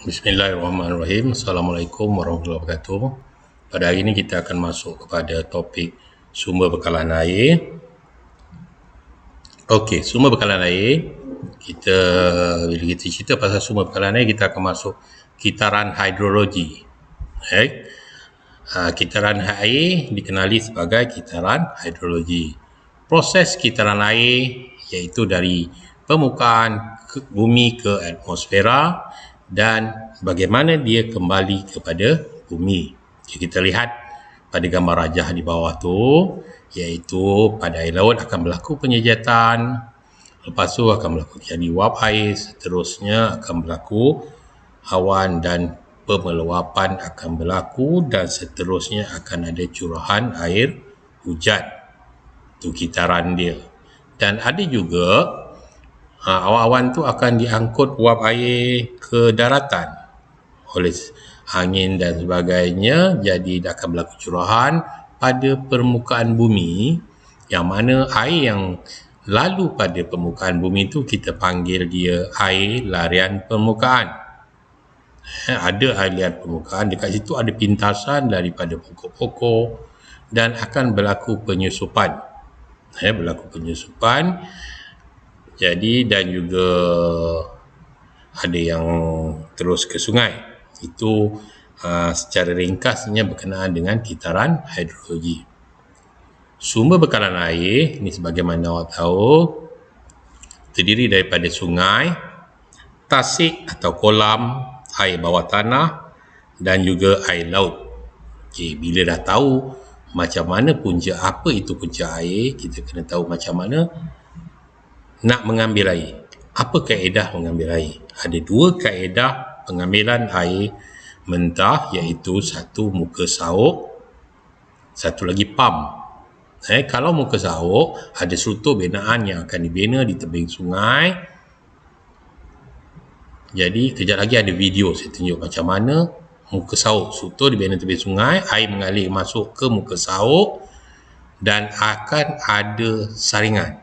Bismillahirrahmanirrahim. Assalamualaikum warahmatullahi wabarakatuh. Pada hari ini kita akan masuk kepada topik sumber bekalan air. Okey, sumber bekalan air. Bila kita cerita pasal sumber bekalan air, kita akan masuk kitaran hidrologi. Kitaran air dikenali sebagai kitaran hidrologi. Proses kitaran air iaitu dari permukaan bumi ke atmosfera dan bagaimana dia kembali kepada bumi. Kita lihat pada gambar rajah di bawah tu, iaitu pada air laut akan berlaku penyejatan, lepas tu akan berlaku jadi wap air, seterusnya akan berlaku awan dan pemeluapan akan berlaku dan seterusnya akan ada curahan air hujan. Itu kitaran dia. Dan ada juga awan-awan tu akan diangkut uap air ke daratan oleh angin dan sebagainya, jadi akan berlaku curahan pada permukaan bumi, yang mana air yang lalu pada permukaan bumi tu kita panggil dia air larian permukaan. Ada air larian permukaan, dekat situ ada pintasan daripada pokok-pokok dan akan berlaku penyusupan. Jadi dan juga ada yang terus ke sungai. Itu secara ringkasnya berkenaan dengan kitaran hidrologi. Sumber bekalan air ni sebagaimana awak tahu terdiri daripada sungai, tasik atau kolam, air bawah tanah dan juga air laut. Okey, bila dah tahu macam mana punca, apa itu punca air, kita kena tahu macam mana nak mengambil air. Apa kaedah mengambil air? Ada dua kaedah pengambilan air mentah, iaitu satu muka sauk, satu lagi pam. Kalau muka sauk, ada struktur binaan yang akan dibina di tebing sungai. Jadi kejap lagi ada video saya tunjuk macam mana muka sauk, struktur dibina tebing sungai, air mengalir masuk ke muka sauk dan akan ada saringan.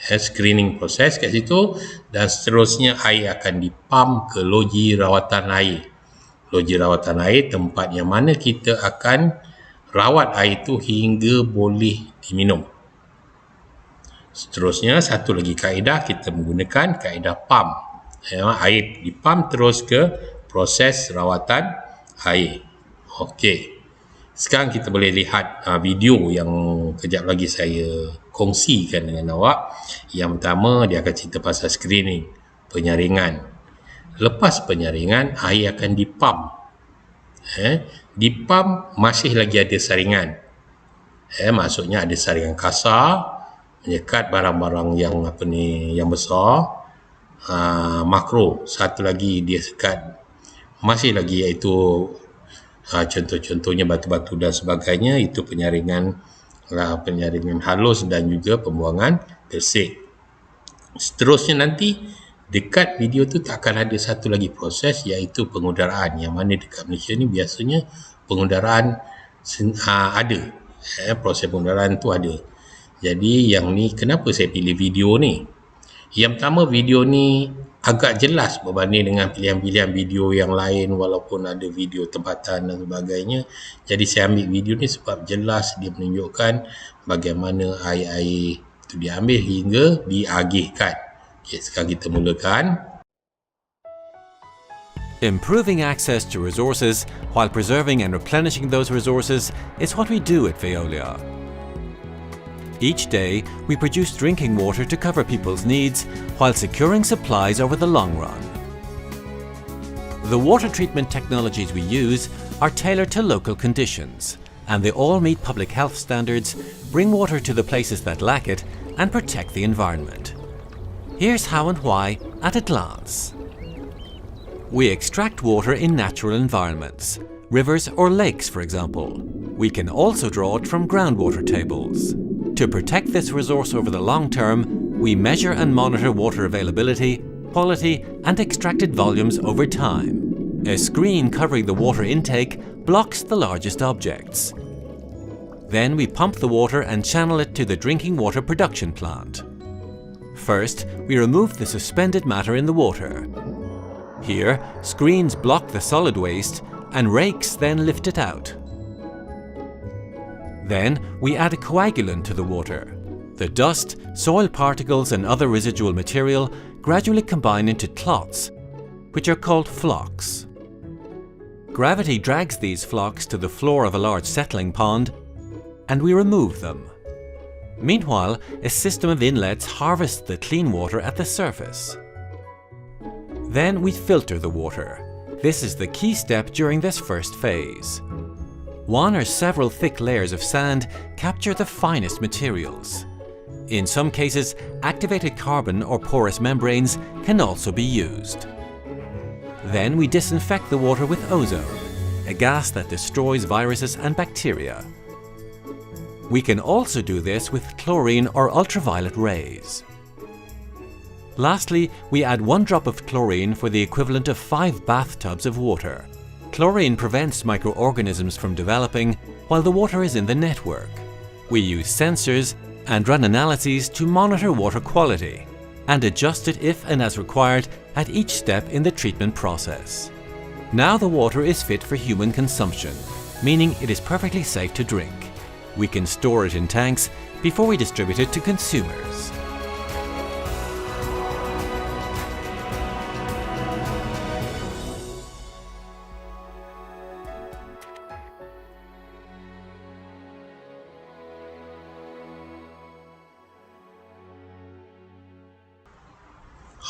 Screening proses kat situ dan seterusnya air akan dipam ke loji rawatan air. Loji rawatan air tempat yang mana kita akan rawat air itu hingga boleh diminum. Seterusnya satu lagi kaedah, kita menggunakan kaedah pam. Air dipam terus ke proses rawatan air. Okey. Sekarang kita boleh lihat video yang kejap lagi saya kongsikan dengan awak. Yang pertama, dia akan cerita pasal screening, penyaringan. Lepas penyaringan, air akan dipam. Dipam masih lagi ada saringan. Maksudnya ada saringan kasar, menyekat barang-barang yang besar, makro. Satu lagi dia sekat, masih lagi iaitu contoh-contohnya batu-batu dan sebagainya, itu penyaringan halus dan juga pembuangan bersih. Seterusnya nanti dekat video tu tak akan ada satu lagi proses, iaitu pengudaraan, yang mana dekat Malaysia ni biasanya pengudaraan ada. Proses pengudaraan tu ada. Jadi yang ni kenapa saya pilih video ni? Yang pertama, video ni agak jelas berbanding dengan pilihan-pilihan video yang lain, walaupun ada video tempatan dan sebagainya. Jadi saya ambil video ni sebab jelas dia menunjukkan bagaimana air-air itu diambil hingga diagihkan. Okey, sekarang kita mulakan. Improving access to resources while preserving and replenishing those resources is what we do at Veolia. Each day, we produce drinking water to cover people's needs while securing supplies over the long run. The water treatment technologies we use are tailored to local conditions, and they all meet public health standards, bring water to the places that lack it, and protect the environment. Here's how and why at a glance. We extract water in natural environments, rivers or lakes, for example. We can also draw it from groundwater tables. To protect this resource over the long term, we measure and monitor water availability, quality, and extracted volumes over time. A screen covering the water intake blocks the largest objects. Then we pump the water and channel it to the drinking water production plant. First, we remove the suspended matter in the water. Here, screens block the solid waste and rakes then lift it out. Then we add a coagulant to the water. The dust, soil particles and other residual material gradually combine into clots, which are called flocks. Gravity drags these flocks to the floor of a large settling pond, and we remove them. Meanwhile, a system of inlets harvests the clean water at the surface. Then we filter the water. This is the key step during this first phase. One or several thick layers of sand capture the finest materials. In some cases, activated carbon or porous membranes can also be used. Then we disinfect the water with ozone, a gas that destroys viruses and bacteria. We can also do this with chlorine or ultraviolet rays. Lastly, we add 1 drop of chlorine for the equivalent of 5 bathtubs of water. Chlorine prevents microorganisms from developing while the water is in the network. We use sensors and run analyses to monitor water quality and adjust it if and as required at each step in the treatment process. Now the water is fit for human consumption, meaning it is perfectly safe to drink. We can store it in tanks before we distribute it to consumers.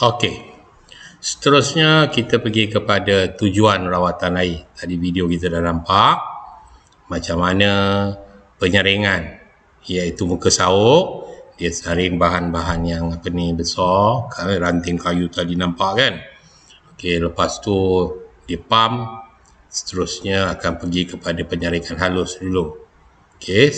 Okey. Seterusnya kita pergi kepada tujuan rawatan air. Tadi video kita dah nampak macam mana penyaringan, iaitu muka sauk dia saring bahan-bahan yang besar, ranting kayu tadi nampak kan. Okey, lepas tu dia pump, seterusnya akan pergi kepada penyaringan halus dulu. Okey,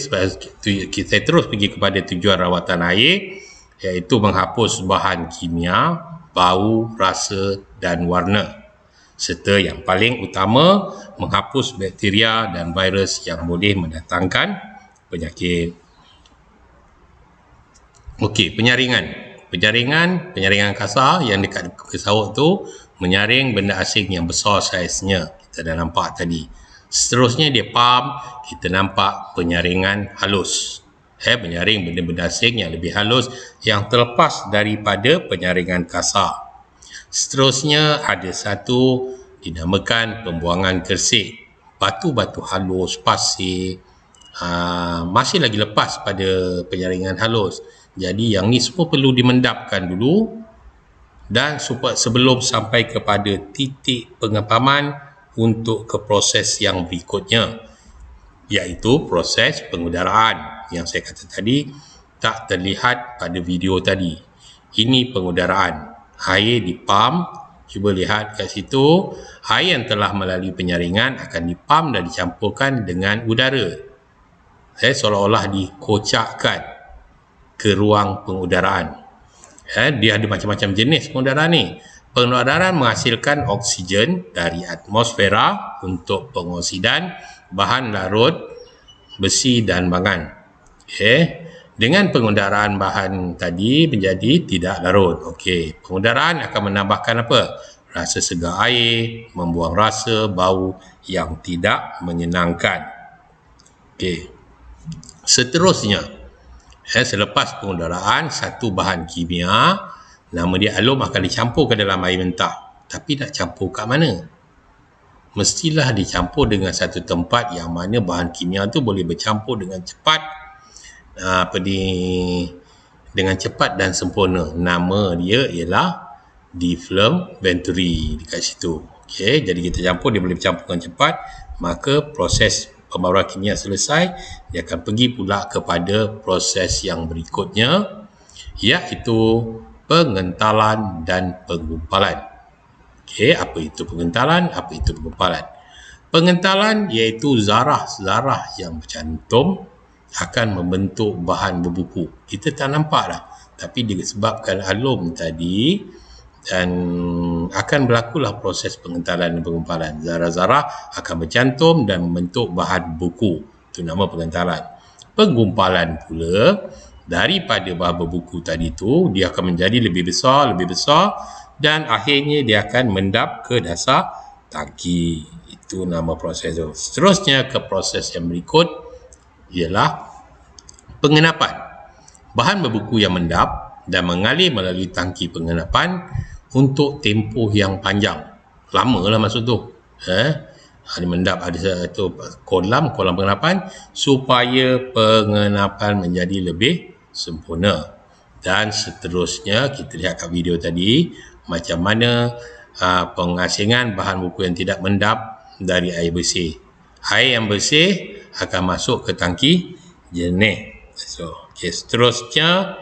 kita terus pergi kepada tujuan rawatan air, iaitu menghapus bahan kimia, bau, rasa dan warna, serta yang paling utama menghapus bakteria dan virus yang boleh mendatangkan penyakit. Okey, penyaringan kasar yang dekat muka sauk tu menyaring benda asing yang besar saiznya, kita dah nampak tadi. Seterusnya dia pump, kita nampak penyaringan halus, menyaring benda-benda asing yang lebih halus yang terlepas daripada penyaringan kasar. Seterusnya ada satu dinamakan pembuangan kersik. Batu-batu halus, pasir masih lagi lepas pada penyaringan halus. Jadi yang ni semua perlu dimendapkan dulu dan sebelum sampai kepada titik pengepaman untuk ke proses yang berikutnya, iaitu proses pengudaraan yang saya kata tadi tak terlihat pada video tadi. Ini pengudaraan. Air dipump, cuba lihat kat situ, air yang telah melalui penyaringan akan dipump dan dicampurkan dengan udara. Seolah-olah dikocakkan ke ruang pengudaraan. Dia ada macam-macam jenis pengudaraan ni. Pengudaraan menghasilkan oksigen dari atmosfera untuk pengoksidan bahan larut besi dan mangan. Dengan pengudaraan bahan tadi menjadi tidak larut. Pengudaraan akan menambahkan apa? Rasa segar air, membuang rasa, bau yang tidak menyenangkan. Seterusnya, selepas pengudaraan, satu bahan kimia, nama dia alum, akan dicampur ke dalam air mentah. Tapi nak campur kat mana? Mestilah dicampur dengan satu tempat yang mana bahan kimia tu boleh bercampur dengan cepat, dengan cepat dan sempurna. Nama dia ialah difflam venturi dekat situ. Jadi kita campur, dia boleh bercampur dengan cepat, maka proses pembauran kimia selesai. Dia akan pergi pula kepada proses yang berikutnya, iaitu pengentalan dan penggumpalan. Apa itu pengentalan? Apa itu penggumpalan? Pengentalan iaitu zarah-zarah yang bercantum akan membentuk bahan berbuku. Kita tak nampak dah, tapi disebabkan alum tadi dan akan berlakulah proses pengentalan dan penggumpalan. Zarah-zarah akan bercantum dan membentuk bahan buku. Itu nama pengentalan. Penggumpalan pula, daripada bahan berbuku tadi tu, dia akan menjadi lebih besar dan akhirnya dia akan mendap ke dasar tangki. Itu nama proses itu. Seterusnya ke proses yang berikut ialah pengenapan. Bahan berbeku yang mendap dan mengalir melalui tangki pengenapan untuk tempoh yang panjang. Lama lah maksud tu. Ada mendap, ada satu kolam pengenapan supaya pengenapan menjadi lebih sempurna. Dan seterusnya kita lihat kat video tadi macam mana pengasingan bahan buku yang tidak mendap dari air bersih. Air yang bersih akan masuk ke tangki jernih. So, seterusnya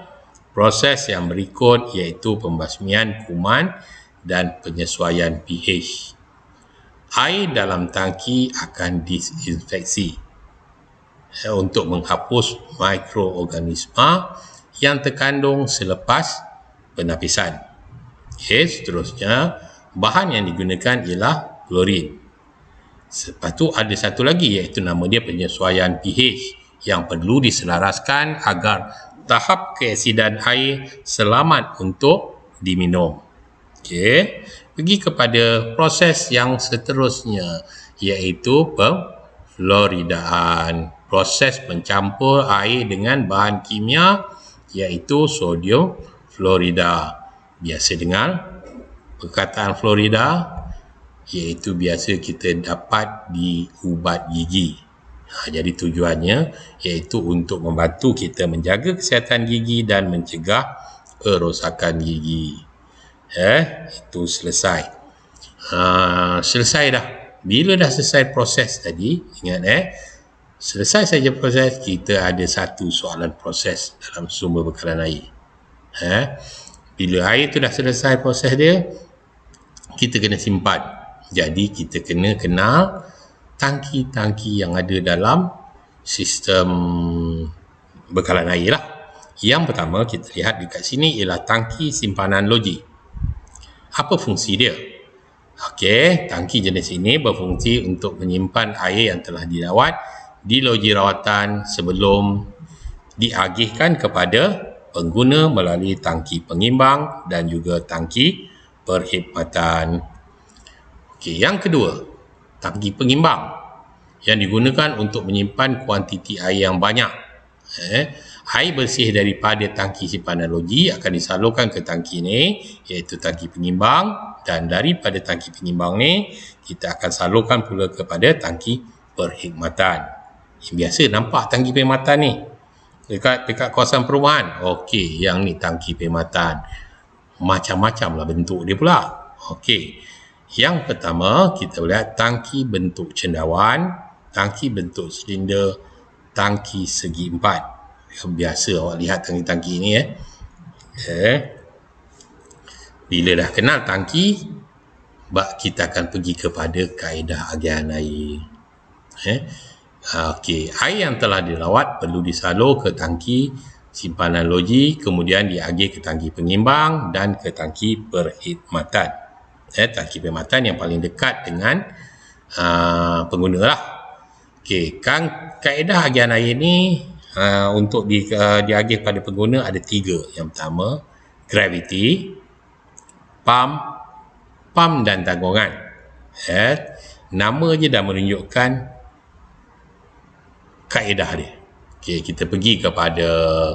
proses yang berikut iaitu pembasmian kuman dan penyesuaian pH. Air dalam tangki akan disinfeksi untuk menghapus mikroorganisma yang terkandung selepas penapisan. Seterusnya, bahan yang digunakan ialah klorin. Lepas tu ada satu lagi iaitu nama dia penyesuaian pH yang perlu diselaraskan agar tahap keasidan air selamat untuk diminum. Pergi kepada proses yang seterusnya iaitu pemfluoridaan. Proses mencampur air dengan bahan kimia iaitu sodium fluorida. Biasa dengar perkataan fluorida iaitu biasa kita dapat di ubat gigi. Jadi tujuannya iaitu untuk membantu kita menjaga kesihatan gigi dan mencegah kerosakan gigi. Itu selesai. Selesai dah. Bila dah selesai proses tadi, ingat selesai saja proses, kita ada satu soalan proses dalam sumber bekalan air. Bila air tu dah selesai proses dia, kita kena simpan. Jadi kita kena kenal tangki-tangki yang ada dalam sistem bekalan air lah. Yang pertama kita lihat dekat sini ialah tangki simpanan loji. Apa fungsi dia? Tangki jenis ini berfungsi untuk menyimpan air yang telah dirawat di loji rawatan sebelum diagihkan kepada pengguna melalui tangki pengimbang dan juga tangki perkhidmatan. Yang kedua, tangki pengimbang yang digunakan untuk menyimpan kuantiti air yang banyak. Air bersih daripada tangki simpanan loji akan disalurkan ke tangki ni iaitu tangki pengimbang, dan daripada tangki pengimbang ni kita akan salurkan pula kepada tangki perkhidmatan. Biasa nampak tangki perkhidmatan ni dekat kawasan perumahan. Yang ni tangki perkhidmatan. Macam-macam lah bentuk dia pula. Yang pertama kita lihat tangki bentuk cendawan, tangki bentuk silinder, tangki segi empat. Biasa awak lihat tangki-tangki ni Bila dah kenal tangki, kita akan pergi kepada kaedah agihan air. Air yang telah dirawat perlu disalur ke tangki simpanan loji, kemudian diagih ke tangki pengimbang dan ke tangki perkhidmatan. Tangki perkhidmatan yang paling dekat dengan pengguna lah. Kaedah agihan air ni untuk diagih pada pengguna ada 3. Yang pertama, gravity, pump dan tanggungan. Nama je dah menunjukkan kaedah dia. Kita pergi kepada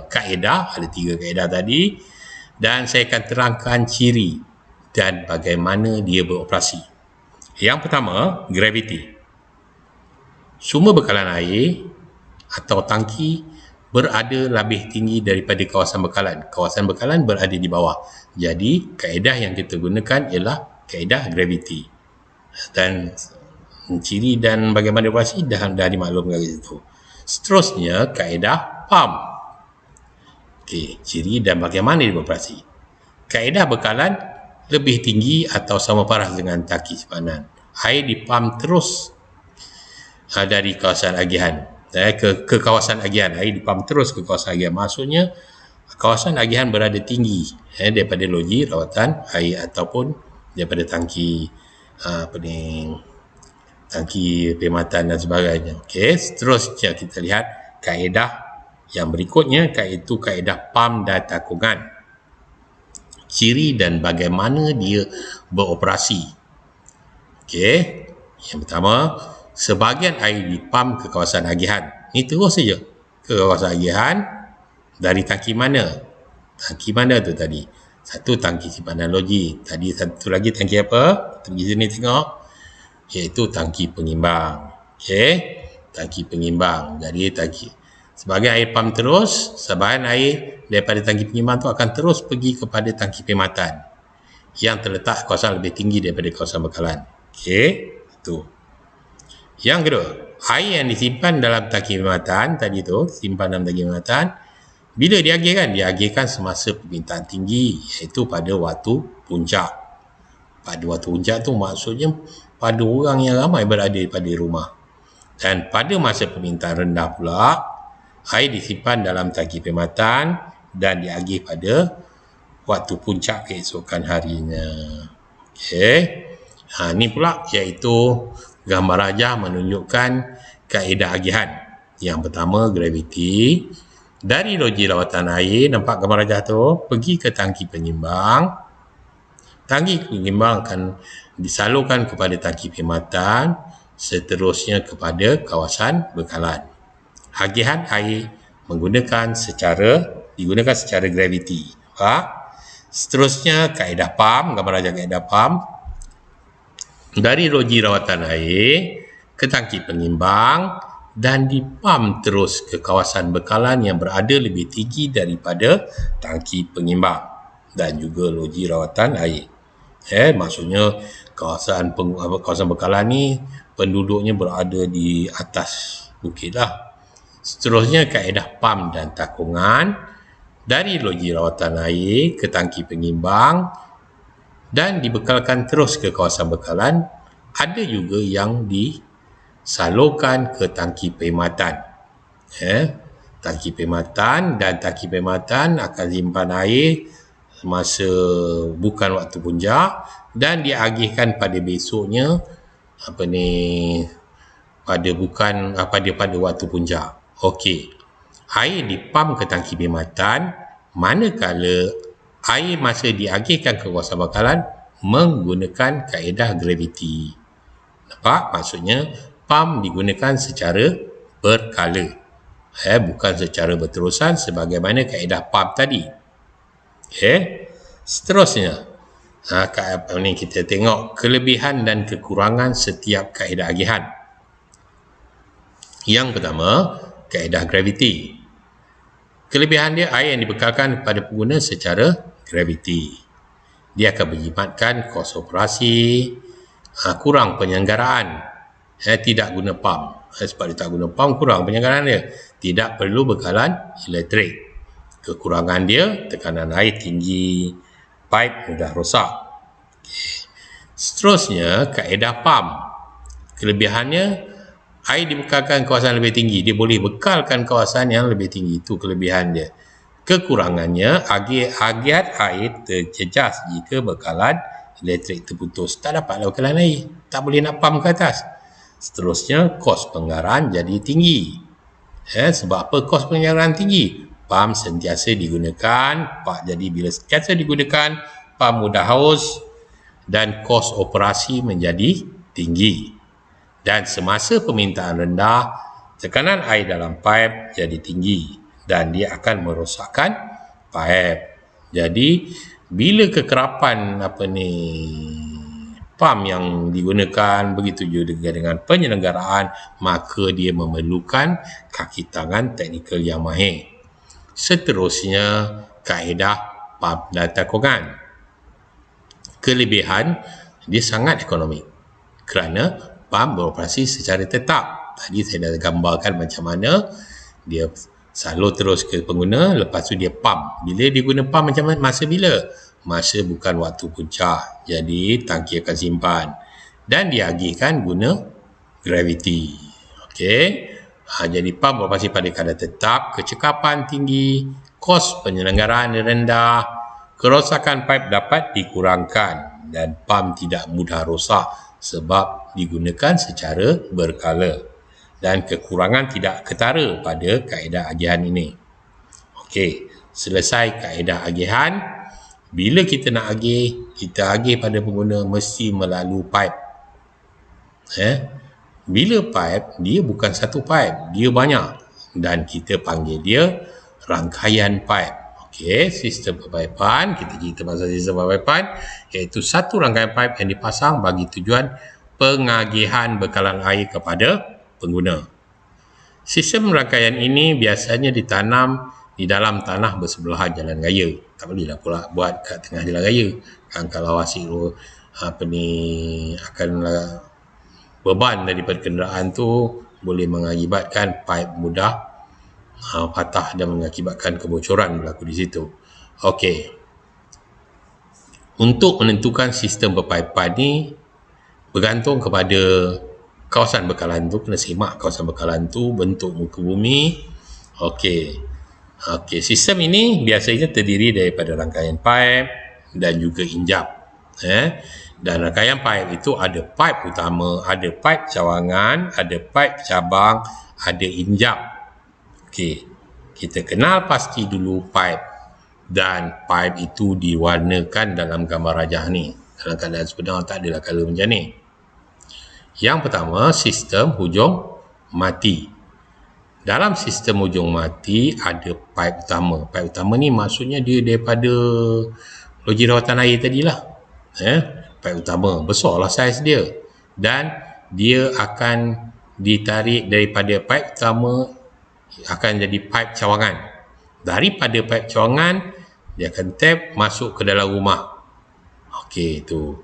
kaedah, ada 3 kaedah tadi, dan saya akan terangkan ciri dan bagaimana dia beroperasi. Yang pertama, gravity. Sumber bekalan air atau tangki berada lebih tinggi daripada kawasan bekalan. Kawasan bekalan berada di bawah. Jadi, kaedah yang kita gunakan ialah kaedah gravity. Dan ciri dan bagaimana operasi dah dimaklumkan di situ. Seterusnya, kaedah pump. Ciri dan bagaimana dia beroperasi. Kaedah bekalan lebih tinggi atau sama paras dengan tangki simpanan. Air dipam terus dari kawasan agihan ke kawasan agihan. Air dipam terus ke kawasan agihan. Maksudnya kawasan agihan berada tinggi daripada loji rawatan air ataupun daripada tangki tangki perkhidmatan dan sebagainya. Seterusnya kita lihat kaedah yang berikutnya, iaitu kaedah pam dan tanggungan. ciri dan bagaimana dia beroperasi. Okey, yang pertama, sebahagian air dipam ke kawasan agihan. Ini terus saja ke kawasan agihan. Dari tangki mana? Tangki mana tu tadi? Satu tangki simpanan logi. Tadi satu lagi tangki apa? Kita pergi sini tengok. Iaitu tangki pengimbang. Okey, tangki pengimbang. Jadi tangki sebagai air pam terus, sebahagian air daripada tangki pengimbang tu akan terus pergi kepada tangki perkhidmatan yang terletak kawasan lebih tinggi daripada kawasan bekalan. Okey, itu. Yang kedua, air yang disimpan dalam tangki perkhidmatan tadi tu, simpan dalam tangki perkhidmatan, bila diagihkan? Diagihkan semasa permintaan tinggi, iaitu pada waktu puncak. Pada waktu puncak tu maksudnya pada orang yang ramai berada pada rumah. Dan pada masa permintaan rendah pula, air disimpan dalam tangki perkhidmatan dan diagih pada waktu puncak keesokan harinya. Okey. Ini pula iaitu gambar rajah menunjukkan kaedah agihan. Yang pertama, graviti. Dari loji rawatan air, nampak gambar rajah tu, pergi ke tangki penyimbang. Tangki penyimbang akan disalurkan kepada tangki perkhidmatan, seterusnya kepada kawasan bekalan. Agihan air digunakan secara graviti. Seterusnya, kaedah pam, gambar rajah kaedah pam. Dari loji rawatan air ke tangki penyimbang dan dipam terus ke kawasan bekalan yang berada lebih tinggi daripada tangki pengimbang dan juga loji rawatan air. Maksudnya kawasan bekalan ni penduduknya berada di atas bukit lah. Seterusnya, kaedah pam dan takungan dari loji rawatan air ke tangki pengimbang dan dibekalkan terus ke kawasan bekalan. Ada juga yang disalurkan ke tangki perkhidmatan. Tangki perkhidmatan dan tangki perkhidmatan akan simpan air masa bukan waktu puncak dan diagihkan pada besoknya pada waktu puncak. Okey. Air dipam ke tangki perkhidmatan manakala air masa diagihkan ke kawasan bekalan menggunakan kaedah graviti. Nampak? Maksudnya pam digunakan secara berkala. Bukan secara berterusan sebagaimana kaedah pam tadi. Okey. Seterusnya, kita tengok kelebihan dan kekurangan setiap kaedah agihan. Yang pertama, kaedah graviti. Kelebihan dia, air yang dibekalkan kepada pengguna secara graviti. Dia akan menjimatkan kos operasi, kurang penyelenggaraan. Tidak guna pam. Sebab dia tak guna pam, kurang penyelenggaraan dia. Tidak perlu bekalan elektrik. Kekurangan dia, tekanan air tinggi, pipe mudah rosak. Seterusnya, kaedah pam. Kelebihannya, air dibekalkan kawasan lebih tinggi. Dia boleh bekalkan kawasan yang lebih tinggi. Itu kelebihan dia. Kekurangannya, agihan air terjejas jika bekalan elektrik terputus. Tak dapatlah bekalan air. Tak boleh nak pam ke atas. Seterusnya, kos penganggaran jadi tinggi. Sebab apa kos penganggaran tinggi? Pam sentiasa digunakan. Jadi bila sentiasa digunakan, pam mudah haus dan kos operasi menjadi tinggi. Dan semasa permintaan rendah, tekanan air dalam pipe jadi tinggi dan dia akan merosakkan pipe. Jadi bila kekerapan pam yang digunakan, begitu juga dengan penyelenggaraan, maka dia memerlukan kaki tangan teknikal yang mahir. Seterusnya, kaedah pam dan takungan. Kelebihan dia sangat ekonomi kerana pam beroperasi secara tetap. Tadi saya dah gambarkan macam mana dia salur terus ke pengguna, lepas tu dia pam. Bila dia guna pam macam mana? Masa bila? Masa bukan waktu puncak. Jadi tangki akan simpan dan diagihkan guna graviti. Okey. Jadi pam beroperasi pada kadar tetap, kecekapan tinggi, kos penyelenggaraan rendah, kerosakan pipe dapat dikurangkan dan pam tidak mudah rosak sebab digunakan secara berkala. Dan kekurangan tidak ketara pada kaedah agihan ini. Okey, selesai kaedah agihan. Bila kita nak agih, kita agih pada pengguna mesti melalui pipe. Bila pipe, dia bukan satu pipe, dia banyak. Dan kita panggil dia rangkaian pipe. Okey, sistem perpaipan, kita cerita pasal sistem perpaipan, iaitu satu rangkaian pipe yang dipasang bagi tujuan pengagihan bekalan air kepada pengguna. Sistem rangkaian ini biasanya ditanam di dalam tanah bersebelahan jalan raya. Tak bolehlah pula buat kat tengah jalan raya. Kan kalau asyik akan beban daripada kenderaan tu boleh mengakibatkan pipe mudah patah dan mengakibatkan kebocoran berlaku di situ. Okey. Untuk menentukan sistem perpaipan ni bergantung kepada kawasan bekalan tu, kena semak kawasan bekalan tu, bentuk muka bumi. Okey, sistem ini biasanya terdiri daripada rangkaian pipe dan juga injap. Dan rangkaian pipe itu ada pipe utama, ada pipe cawangan, ada pipe cabang, ada injap. Okey, kita kenal pasti dulu pipe, dan pipe itu diwarnakan dalam gambar rajah ni. Dalam keadaan sebenar tak adalah color macam ni. Yang pertama, sistem hujung mati. Dalam sistem hujung mati ada pipe utama. Pipe utama ni maksudnya dia daripada loji rawatan air tadilah. Pipe utama, besarlah saiz dia. Dan dia akan ditarik daripada pipe utama, akan jadi pipe cawangan. Daripada pipe cawangan, dia akan tap masuk ke dalam rumah. Okey, tu.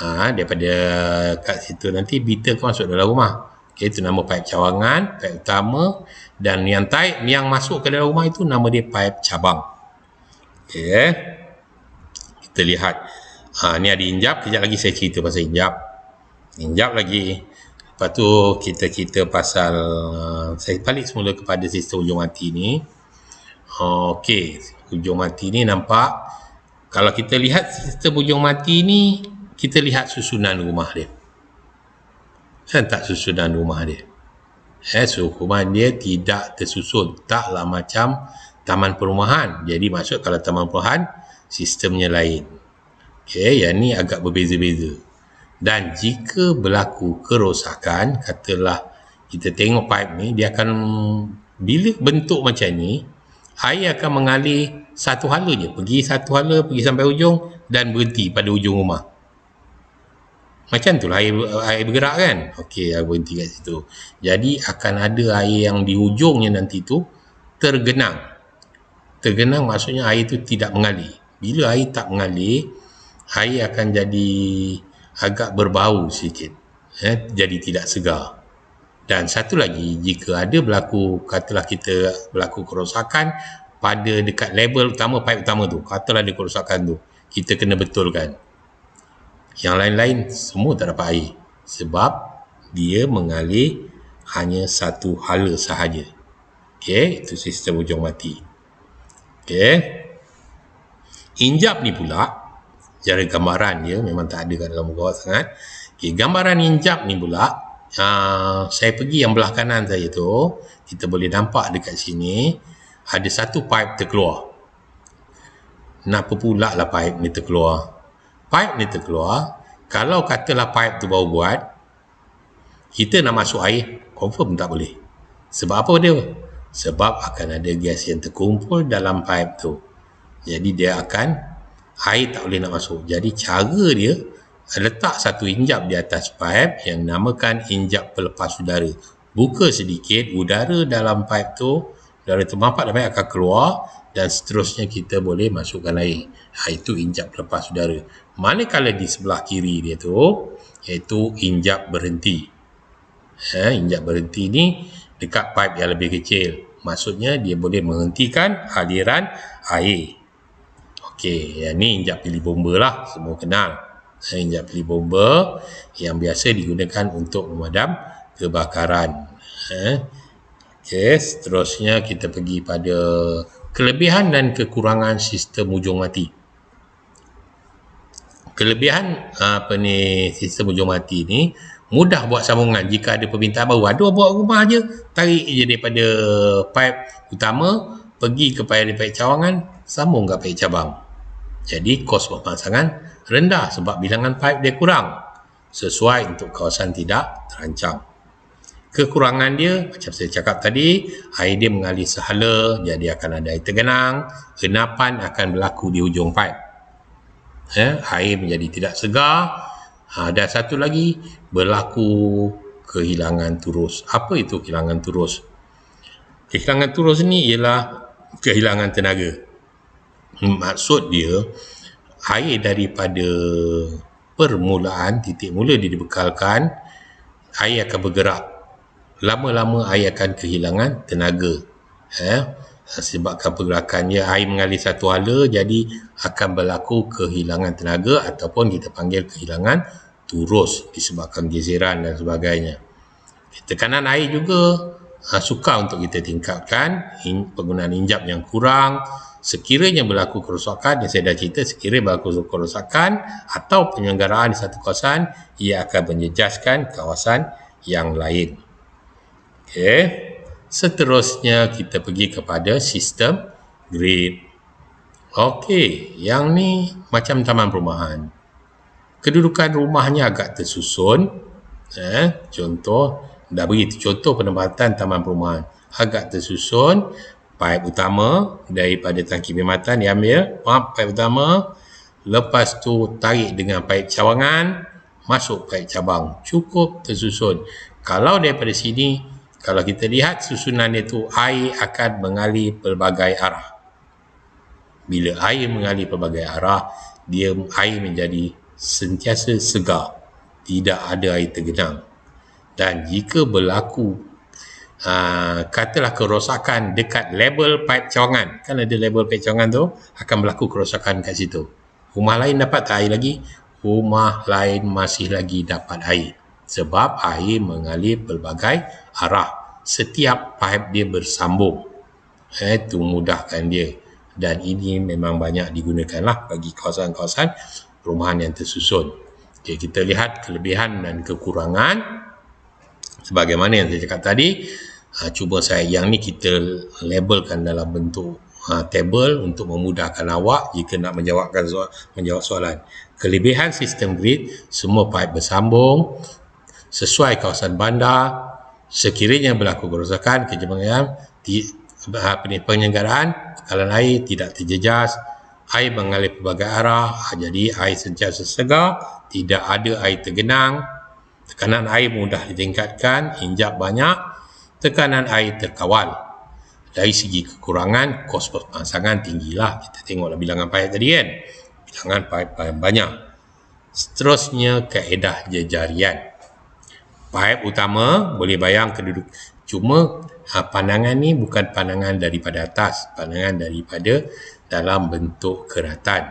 Daripada kat situ nanti biter akan masuk dalam rumah. Okey, itu nama pipe cawangan, pipe utama, dan yang masuk ke dalam rumah itu nama dia pipe cabang. Okey. Kita lihat. Ni ada injap, kejap lagi saya cerita pasal injap. Injap lagi. Lepas tu kita pasal saya balik semula kepada sistem hujung mati ni. Okey, hujung mati ni nampak, kalau kita lihat sistem hujung mati ni, kita lihat susunan rumah dia. Kan tak susunan rumah dia? Susunan dia tidak tersusun, taklah macam taman perumahan. Jadi maksud kalau taman perumahan, sistemnya lain. Okey, yang ni agak berbeza-beza. Dan jika berlaku kerosakan, katalah kita tengok pipe ni, dia akan, bila bentuk macam ni, air akan mengalir satu hala je. Pergi satu hala, pergi sampai hujung dan berhenti pada hujung rumah. Macam tu lah air bergerak kan. Okey, berhenti kat situ. Jadi akan ada air yang di hujungnya nanti tu tergenang. Tergenang maksudnya air tu tidak mengalir. Bila air tak mengalir, air akan jadi agak berbau sikit. Jadi tidak segar. Dan satu lagi, jika ada katalah kita berlaku kerosakan pada dekat label utama, pipe utama tu, katalah ada kerosakan tu, kita kena betulkan. Yang lain-lain semua tak dapat air. Sebab dia mengalir hanya satu hala sahaja. Okey, itu sistem hujung mati. Okey. Injap ni pula, cara gambaran dia memang tak ada kat dalam muka awak sangat. Okey, gambaran injap ni pula, saya pergi yang belah kanan saya tu, kita boleh nampak dekat sini ada satu pipe terkeluar. Kenapa pula lah pipe ni terkeluar? Pipe ni terkeluar, kalau katalah pipe tu baru buat, kita nak masuk air, confirm tak boleh. Sebab apa dia? Sebab akan ada gas yang terkumpul dalam pipe tu. Jadi dia akan, air tak boleh nak masuk. Jadi cara dia, letak satu injap di atas pipe yang namakan injap pelepas udara. Buka sedikit, udara dalam pipe tu, udara termampat dalam pipe akan keluar dan seterusnya kita boleh masukkan air. Itu injap pelepas udara. Manakala di sebelah kiri dia tu, iaitu injap berhenti. Injap berhenti ni dekat pipe yang lebih kecil. Maksudnya dia boleh menghentikan aliran air. Okey, yang ni injap pilih bomba lah, semua kenal. Injap pilih bomba yang biasa digunakan untuk memadam kebakaran. Okey, seterusnya kita pergi pada kelebihan dan kekurangan sistem hujung mati. Kelebihan sistem hujung mati ni, mudah buat sambungan. Jika ada permintaan baru, ada buat rumah je, tarik je daripada pipe utama, pergi kepada pipe cawangan, sambung ke pipe cabang. Jadi kos pemasangan rendah sebab bilangan pipe dia kurang sesuai untuk kawasan tidak terancam. Kekurangan dia, macam saya cakap tadi, air dia mengalir sehala, jadi akan ada air tergenang, enapan akan berlaku di hujung pipe. Air menjadi tidak segar. Dan satu lagi, berlaku kehilangan turus. Apa itu kehilangan turus? Kehilangan turus ni ialah kehilangan tenaga. Maksud dia, air daripada permulaan, titik mula dia dibekalkan, air akan bergerak. Lama-lama air akan kehilangan tenaga. Sebabkan pergerakannya air mengalir satu hala, jadi akan berlaku kehilangan tenaga ataupun kita panggil kehilangan turus disebabkan geseran dan sebagainya. Tekanan air juga sukar untuk kita tingkatkan, penggunaan injap yang kurang. Sekiranya berlaku kerosakan, yang saya dah cerita, sekiranya berlaku kerosakan atau penyelenggaraan di satu kawasan, ia akan menjejaskan kawasan yang lain. Okey. Seterusnya kita pergi kepada sistem grid. Okey, yang ni macam taman perumahan. Kedudukan rumahnya agak tersusun. Contoh, dah beri contoh penempatan taman perumahan. Agak tersusun. Paip utama daripada tangki perkhidmatan diambil. Paip utama. Lepas tu tarik dengan paip cawangan. Masuk paip cabang. Cukup tersusun. Kalau daripada sini, kalau kita lihat susunan itu, air akan mengalir pelbagai arah. Bila air mengalir pelbagai arah, air menjadi sentiasa segar. Tidak ada air tergenang. Dan jika berlaku, katalah kerosakan dekat label paip cawangan, kan ada label paip cawangan tu, akan berlaku kerosakan kat situ. Rumah lain dapat tak air lagi? Rumah lain masih lagi dapat air. Sebab air mengalir pelbagai arah. Setiap pipe dia bersambung. Itu mudahkan dia. Dan ini memang banyak digunakan lah bagi kawasan-kawasan perumahan yang tersusun. Okay, kita lihat kelebihan dan kekurangan. Sebagaimana yang saya cakap tadi, cuba yang ni kita labelkan dalam bentuk table untuk memudahkan awak jika nak menjawab soalan. Kelebihan sistem grid, semua pipe bersambung sesuai kawasan bandar. Sekiranya berlaku kerosakan, kejemahan, penyelenggaraan bekalan air tidak terjejas, air mengalir pelbagai arah, jadi air sentiasa segar, tidak ada air tergenang, tekanan air mudah ditingkatkan, injap banyak, tekanan air terkawal. Dari segi kekurangan, kos pemasangan tinggilah. Kita tengoklah bilangan paip tadi kan, bilangan paip banyak. Seterusnya, kaedah jejarian. Paip utama boleh bayang keduduk. Cuma pandangan ni bukan pandangan daripada atas, pandangan daripada dalam bentuk keratan.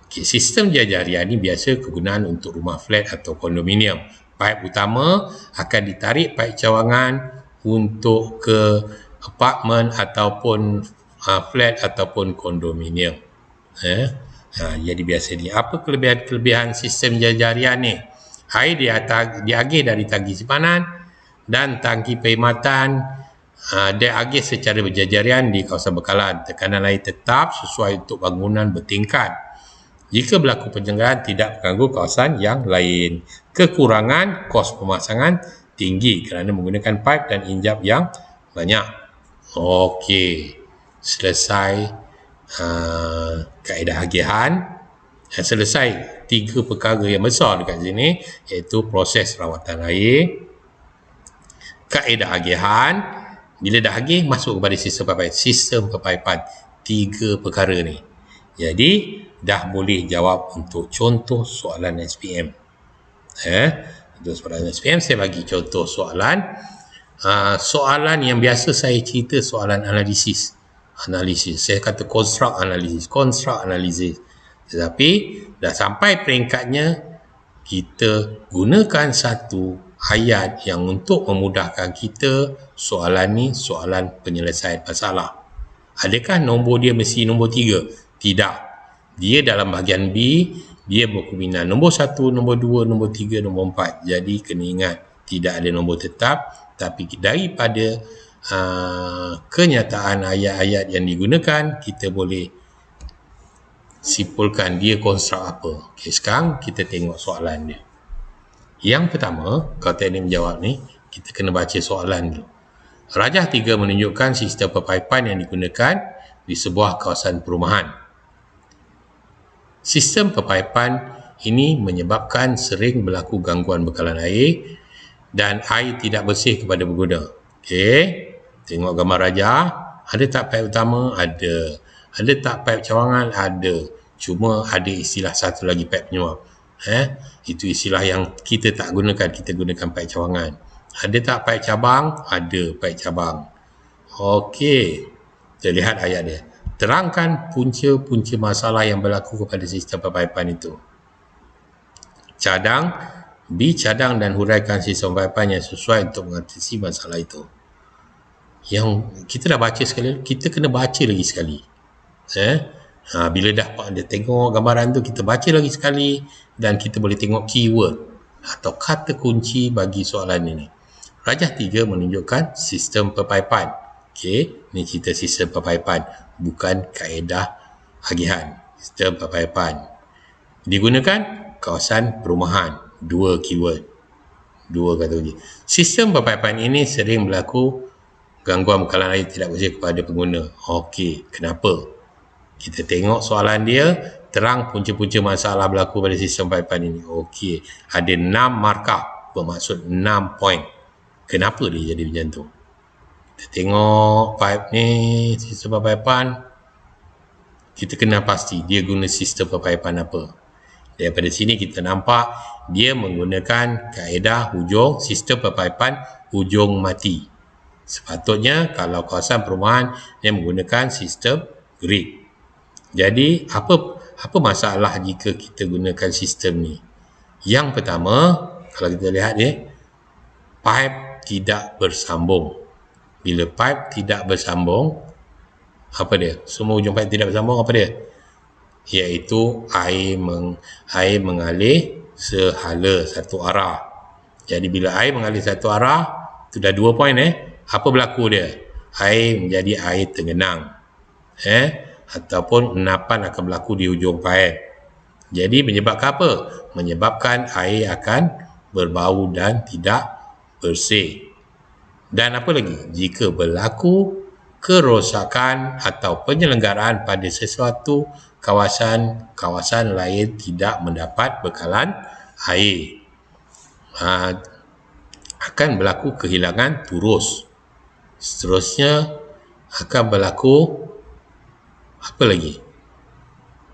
Okay, sistem jejarian ni biasa kegunaan untuk rumah flat atau kondominium. Paip utama akan ditarik paip cawangan untuk ke apartmen ataupun flat ataupun kondominium. Jadi biasa ni. Apa kelebihan sistem jejarian ni? Air diagih dari tangki simpanan dan tangki perkhidmatan diagih secara berjejarian di kawasan bekalan. Tekanan air tetap sesuai untuk bangunan bertingkat. Jika berlaku penyelenggaraan tidak mengganggu kawasan yang lain. Kekurangan kos pemasangan tinggi kerana menggunakan pipe dan injap yang banyak. Okey, selesai kaedah agihan. Selesai 3 perkara yang besar dekat sini, iaitu proses rawatan air, kaedah agihan. Bila dah agih, masuk kepada sistem pepaipan. 3 perkara ni. Jadi dah boleh jawab untuk contoh soalan SPM. Untuk soalan SPM, saya bagi contoh soalan. Soalan yang biasa saya cerita, soalan analisis. Saya kata construct analisis. Tetapi dah sampai peringkatnya, kita gunakan satu ayat yang untuk memudahkan kita. Soalan ni soalan penyelesaian masalah. Adakah nombor dia mesti nombor 3? Tidak. Dia dalam bahagian B, dia berkombinan nombor 1, nombor 2, nombor 3, nombor 4. Jadi kena ingat, tidak ada nombor tetap. Tapi daripada kenyataan ayat-ayat yang digunakan, kita boleh simpulkan dia konstruk apa. Okey, sekarang kita tengok soalan dia. Yang pertama, kalau teknik menjawab ni, kita kena baca soalan dulu. Rajah 3 menunjukkan sistem pepaipan yang digunakan di sebuah kawasan perumahan. Sistem pepaipan ini menyebabkan sering berlaku gangguan bekalan air dan air tidak bersih kepada pengguna. Okey, tengok gambar rajah. Ada tak paip utama? Ada. Ada tak paip cawangan? Ada. Cuma ada istilah satu lagi, paip penyuap. Itu istilah yang kita tak gunakan. Kita gunakan paip cawangan. Ada tak paip cabang? Ada paip cabang. Okey, kita lihat ayat dia. Terangkan punca-punca masalah yang berlaku kepada sistem pepaipan itu. Cadang, cadang dan huraikan sistem pepaipan yang sesuai untuk mengatasi masalah itu. Yang kita dah baca sekali, kita kena baca lagi sekali. Bila dah tengok gambaran tu, kita baca lagi sekali dan kita boleh tengok keyword atau kata kunci bagi soalan ini. Rajah 3 menunjukkan sistem pepaipan. Okey, ni cerita sistem pepaipan, bukan kaedah agihan. Sistem pepaipan digunakan kawasan perumahan. 2 keyword, 2 kata kunci. Sistem pepaipan ini sering berlaku gangguan bekalan air tidak bersih kepada pengguna. Okey, kenapa? Kita tengok soalan dia, terang punca-punca masalah berlaku pada sistem pepaipan ini. Okey, ada 6 markah, bermaksud 6 poin. Kenapa dia jadi macam tu? Kita tengok pipe ni, sistem pepaipan. Kita kena pasti dia guna sistem pepaipan apa. Daripada sini kita nampak dia menggunakan kaedah hujung, sistem pepaipan hujung mati. Sepatutnya kalau kawasan perumahan dia menggunakan sistem grid. Jadi apa masalah jika kita gunakan sistem ni? Yang pertama, kalau kita lihat ni, pipe tidak bersambung. Bila pipe tidak bersambung, apa dia? Semua hujung pipe tidak bersambung, apa dia? Iaitu air mengalir sehala satu arah. Jadi bila air mengalir satu arah, itu dah 2 poin. Apa berlaku dia? Air menjadi air tergenang. Ataupun enapan akan berlaku di hujung paip. Jadi menyebabkan apa? Menyebabkan air akan berbau dan tidak bersih. Dan apa lagi? Jika berlaku kerosakan atau penyelenggaraan pada sesuatu kawasan lain tidak mendapat bekalan air, akan berlaku kehilangan turus. Seterusnya akan berlaku apa lagi?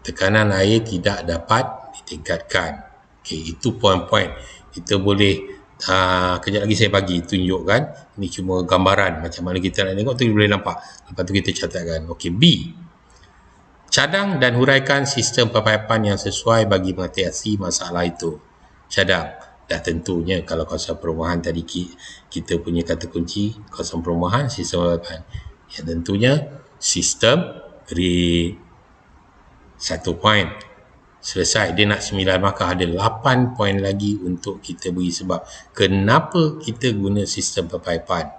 Tekanan air tidak dapat ditingkatkan. Okey, itu poin-poin. Kita boleh kejap lagi saya bagi tunjukkan. Ini cuma gambaran macam mana kita nak tengok tu, boleh nampak. Lepas tu kita catatkan. Okey, B. Cadang dan huraikan sistem pepaipan yang sesuai bagi mengatasi masalah itu. Cadang. Dah tentunya kalau kawasan perumahan tadi kita punya kata kunci kawasan perumahan, sistem pepaipan. Ya, tentunya sistem grid. 1 poin. Selesai. Dia nak 9 markah. Ada 8 poin lagi untuk kita beri sebab kenapa kita guna sistem pepaipan.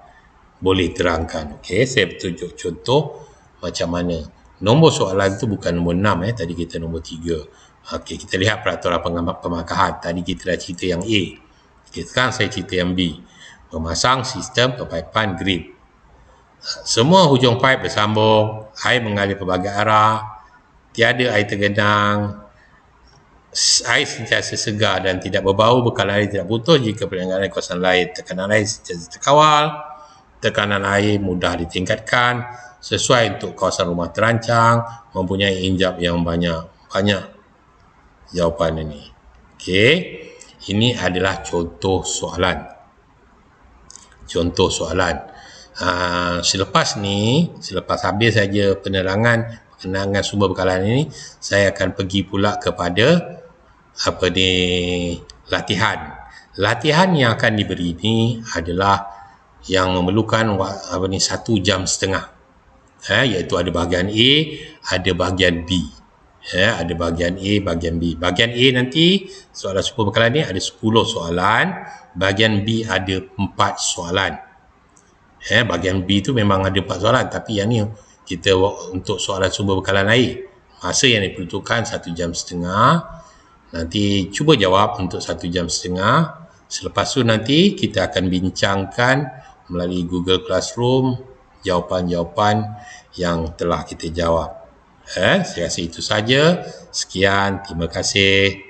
Boleh terangkan. Okey, saya tunjuk contoh macam mana. Nombor soalan tu bukan nombor 6. Tadi kita nombor 3. Okey, kita lihat peraturan pemakahan. Tadi kita dah cerita yang A. Okey, sekarang saya cerita yang B. Memasang sistem pepaipan grid. Semua hujung paip bersambung, air mengalir pelbagai arah, tiada air tergenang, air sentiasa segar dan tidak berbau, bekalan air tidak putus jika penyelenggaraan kawasan lain, tekanan air sentiasa terkawal, tekanan air mudah ditingkatkan, sesuai untuk kawasan rumah terancang, mempunyai injap yang banyak jawapan ini. Okey, ini adalah contoh soalan. Selepas habis saja penerangan sumber bekalan ini, saya akan pergi pula kepada latihan. Latihan yang akan diberi ini adalah yang memerlukan 1 jam setengah. Iaitu ada bahagian A, ada bahagian B. Ada bahagian A, bahagian B. Bahagian A nanti soalan sumber bekalan ni ada 10 soalan, bahagian B ada 4 soalan. Bahagian B tu memang ada 4 soalan, tapi yang ni kita untuk soalan sumber bekalan air. Masa yang diperlukan 1 jam setengah. Nanti cuba jawab untuk 1 jam setengah. Selepas tu nanti kita akan bincangkan melalui Google Classroom jawapan-jawapan yang telah kita jawab. Saya rasa itu saja. Sekian, terima kasih.